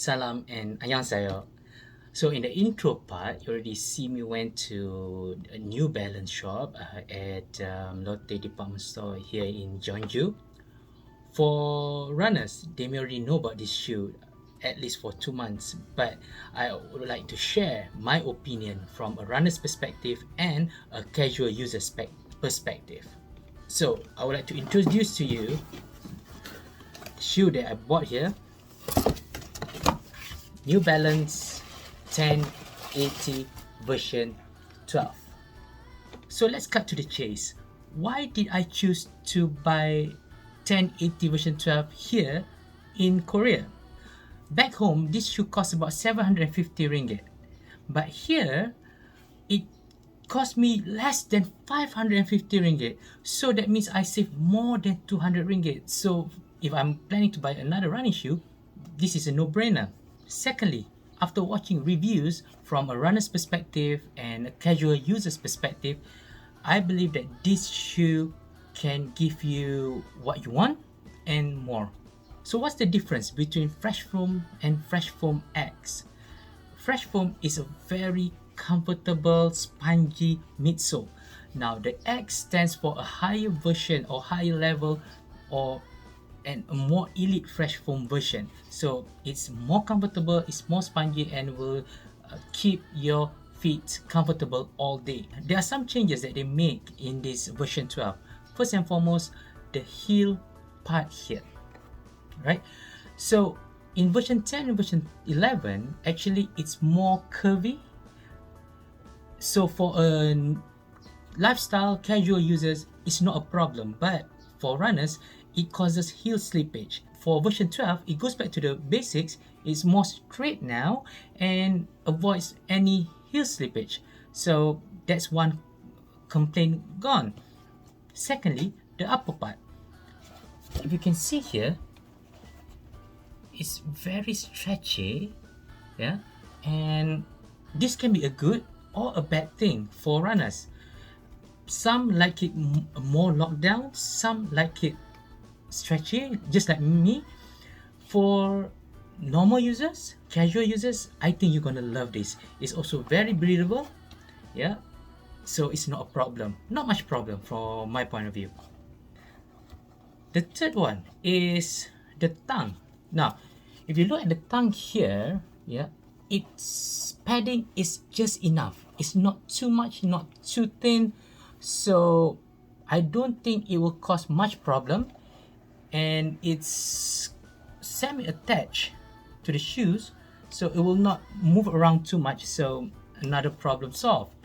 Salam and annyeonghaseyo. So in the intro part, you already see me went to a New Balance shop at Lotte Department Store here in Jeonju. For runners, they may already know about this shoe at least for 2 months, but I would like to share my opinion from a runner's perspective and a casual user's perspective. So I would like to introduce to you the shoe that I bought here. New Balance 1080 version 12. So let's cut to the chase. Why did I choose to buy 1080 version 12 here in Korea? Back home, this shoe costs about 750 ringgit. But here, it cost me less than 550 ringgit. So that means I save more than 200 ringgit. So if I'm planning to buy another running shoe, this is a no-brainer. Secondly, after watching reviews from a runner's perspective and a casual user's perspective, I believe that this shoe can give you what you want and more. So what's the difference between FreshFoam and FreshFoamX? FreshFoam is a very comfortable, spongy midsole. Now the X stands for a higher version or higher level and a more elite FreshFoam version. So it's more comfortable, it's more spongy, and will keep your feet comfortable all day. There are some changes that they make in this version 12. First and foremost, the heel part here, right? So in version 10 and version 11, actually it's more curvy. So for a lifestyle casual users, it's not a problem, but for runners, it causes heel slippage. For version 12, it goes back to the basics. It's more straight now and avoids any heel slippage. So that's one complaint gone. Secondly, the upper part. If you can see here, it's very stretchy, yeah, and this can be a good or a bad thing for runners. Some like it more locked down, some like it stretchy, just like me. For normal users, casual users, I think you're gonna love this. It's also very breathable, yeah, so it's not a problem, not much problem from my point of view. The third one is the tongue. Now if you look at the tongue here, yeah, its padding is just enough. It's not too much, not too thin, so I don't think it will cause much problem. And it's semi-attached to the shoes, so it will not move around too much, so another problem solved.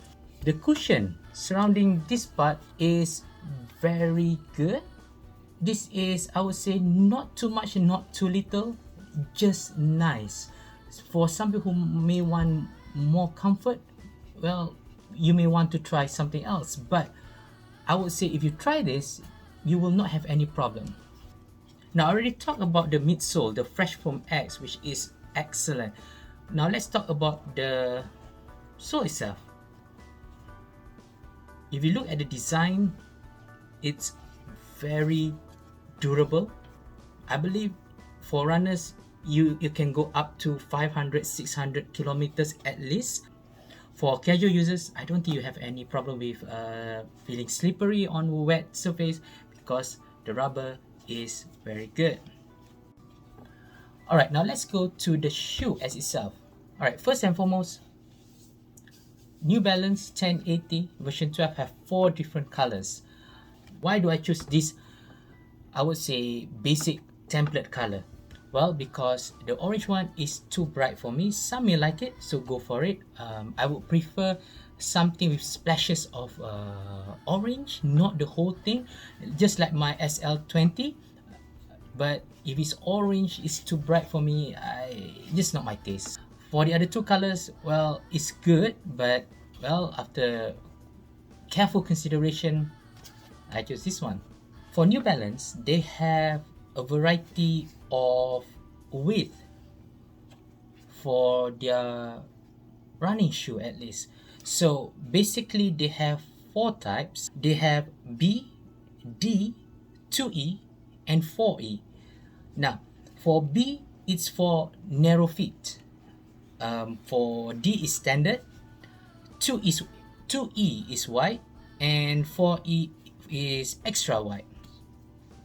The cushion surrounding this part is very good. This is, I would say, not too much and not too little, just nice. For some people who may want more comfort, well, you may want to try something else, but I would say if you try this, you will not have any problem. Now, I already talked about the midsole, the FreshFoamX, which is excellent. Now, let's talk about the sole itself. If you look at the design, it's very durable. I believe for runners, you can go up to 500-600 kilometers at least. For casual users, I don't think you have any problem with feeling slippery on wet surface because the rubber is very good. Alright, now let's go to the shoe as itself. Alright, first and foremost, New Balance 1080 version 12 have 4 different colors. Why do I choose this, I would say, basic template color? Well, because the orange one is too bright for me. Some may like it, so go for it. I would prefer something with splashes of orange, not the whole thing, just like my SL20. But if it's orange, it's too bright for me. Just not my taste. For the other 2 colors, well, it's good, but well, after careful consideration, I chose this one. For New Balance, they have a variety of width for their running shoe, at least. So basically they have 4 types. They have B, D, 2E and 4E. Now for B, it's for narrow feet. For D is standard, 2E is wide, and 4E is extra wide.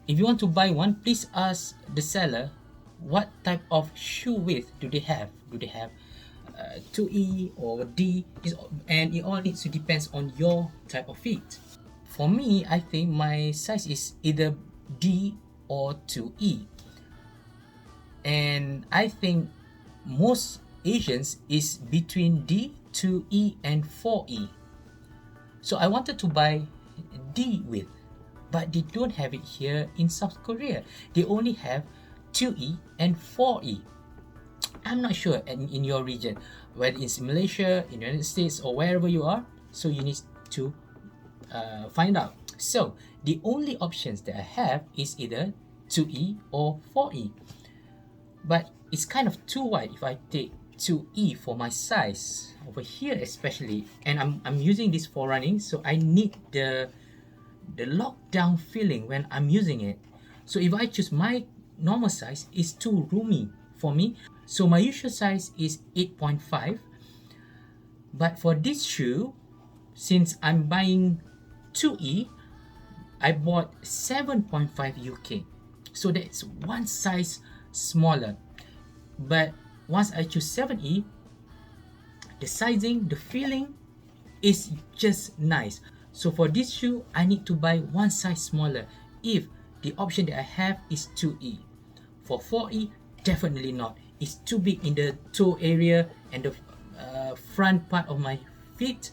If you want to buy one, please ask the seller what type of shoe width do they have. Do they have 2E or D? And it all needs to depends on your type of feet. For me, I think my size is either D or 2E. And I think most Asians is between D, 2E and 4E. So I wanted to buy D width, but they don't have it here in South Korea. They only have 2E and 4E. I'm not sure in your region, whether it's Malaysia, in the United States, or wherever you are. So you need to find out. So the only options that I have is either 2E or 4E. But it's kind of too wide if I take 2E for my size over here especially, and I'm using this for running, so I need the lockdown feeling when I'm using it. So if I choose my normal size, it's too roomy for me. So my usual size is 8.5, but for this shoe, since I'm buying 2E, I bought 7.5 UK, so that's one size smaller. But once I choose 7E, the sizing, the feeling is just nice. So for this shoe, I need to buy one size smaller if the option that I have is 2E. For 4E, definitely not. It's too big in the toe area and the front part of my feet.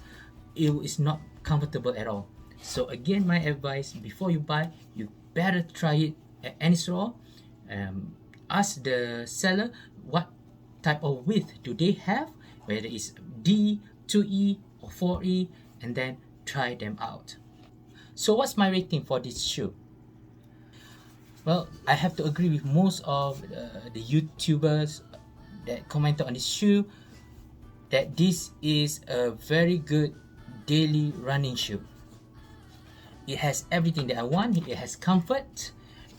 It is not comfortable at all. So again, my advice, before you buy, you better try it at any store. Ask the seller what type of width do they have, whether it's D, 2E or 4E, and then try them out. So what's my rating for this shoe? Well, I have to agree with most of the YouTubers that commented on this shoe that this is a very good daily running shoe. It has everything that I want. It has comfort,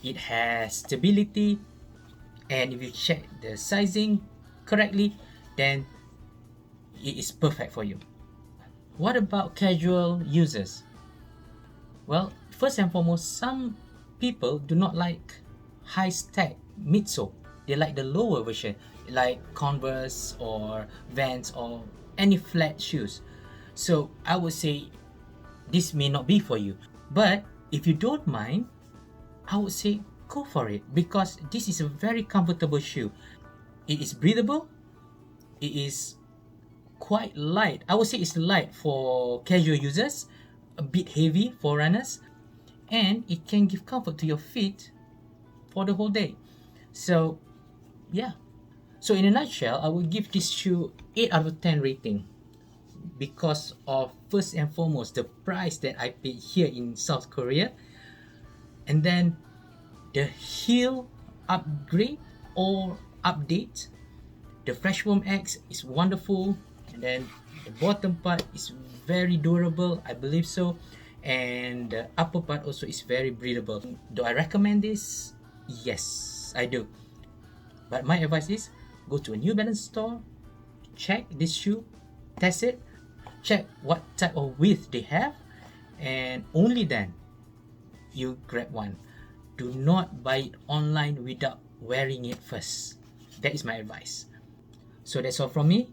it has stability, and if you check the sizing correctly, then it is perfect for you. What about casual users? Well, first and foremost, some people do not like high stack midsole. They like the lower version, like Converse or Vans or any flat shoes. So I would say this may not be for you. But if you don't mind, I would say go for it, because this is a very comfortable shoe. It is breathable. It is quite light. I would say it's light for casual users, a bit heavy for runners, and it can give comfort to your feet for the whole day. So yeah. So in a nutshell, I would give this shoe 8 out of 10 rating, because of, first and foremost, the price that I paid here in South Korea, and then the heel upgrade or update. The FreshFoamX is wonderful, and then the bottom part is very durable, I believe so, and the upper part also is very breathable. Do I recommend this? Yes, I do. But my advice is go to a New Balance store, check this shoe, test it, check what type of width they have, and only then you grab one. Do not buy it online without wearing it first. That is my advice. So that's all from me.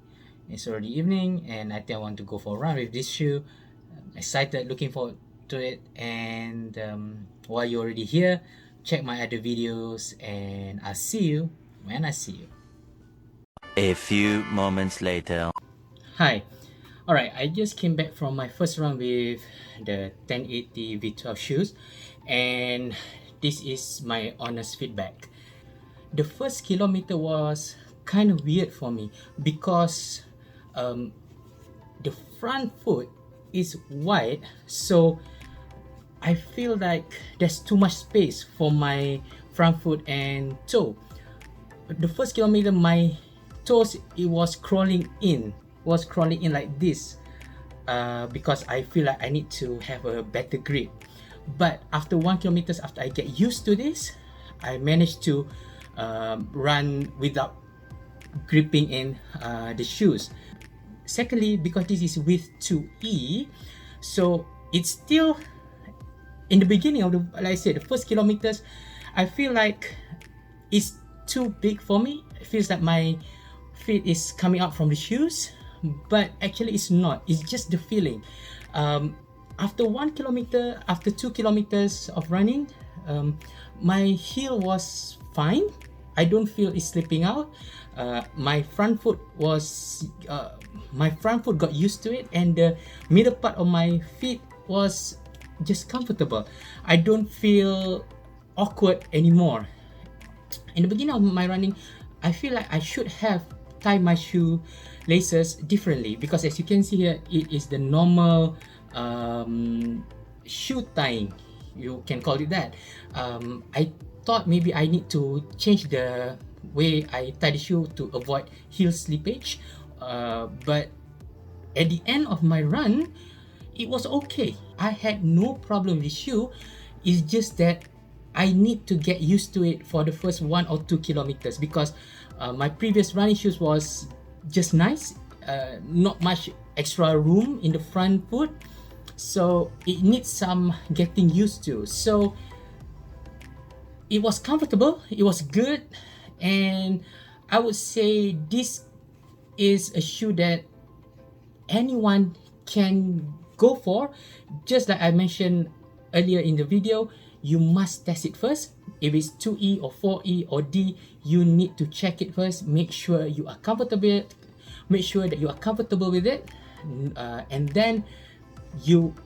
It's already evening, and I think I want to go for a run with this shoe. I'm excited, looking forward to it. And while you're already here, check my other videos, and I'll see you when I see you. A few moments later. Hi. Alright, I just came back from my first run with the 1080 V12 shoes, and this is my honest feedback. The first kilometer was kind of weird for me, because the front foot is wide, so I feel like there's too much space for my front foot and toe. The first kilometer, my toes, it was crawling in like this, because I feel like I need to have a better grip. But after 1 kilometer, after I get used to this, I managed to run without gripping in the shoes. Secondly, because this is width 2E, so it's still in the beginning of the, like I said, the first kilometers, I feel like it's too big for me. It feels like my feet is coming out from the shoes, but actually it's not. It's just the feeling. After 1 kilometer, after 2 kilometers of running, my heel was fine. I don't feel it slipping out. My front foot got used to it, and the middle part of my feet was just comfortable. I don't feel awkward anymore. In the beginning of my running, I feel like I should have tied my shoe laces differently, because as you can see here, it is the normal shoe tying, you can call it that. I thought maybe I need to change the way I tie the shoe to avoid heel slippage, but at the end of my run, it was okay. I had no problem with the shoe. It's just that I need to get used to it for the first 1 or 2 kilometers, because my previous running shoes was just nice, not much extra room in the front foot, so it needs some getting used to. So it was comfortable, it was good, and I would say this is a shoe that anyone can go for. Just like I mentioned earlier in the video, you must test it first. If it's 2E or 4E or D, you need to check it first. Make sure you are comfortable. Make sure that you are comfortable with it, and then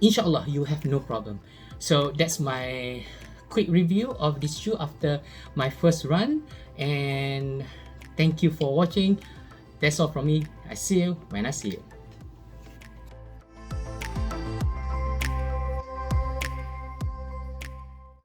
inshallah, you have no problem. So that's my quick review of this shoe after my first run, and thank you for watching. That's all from me. I see you when I see you.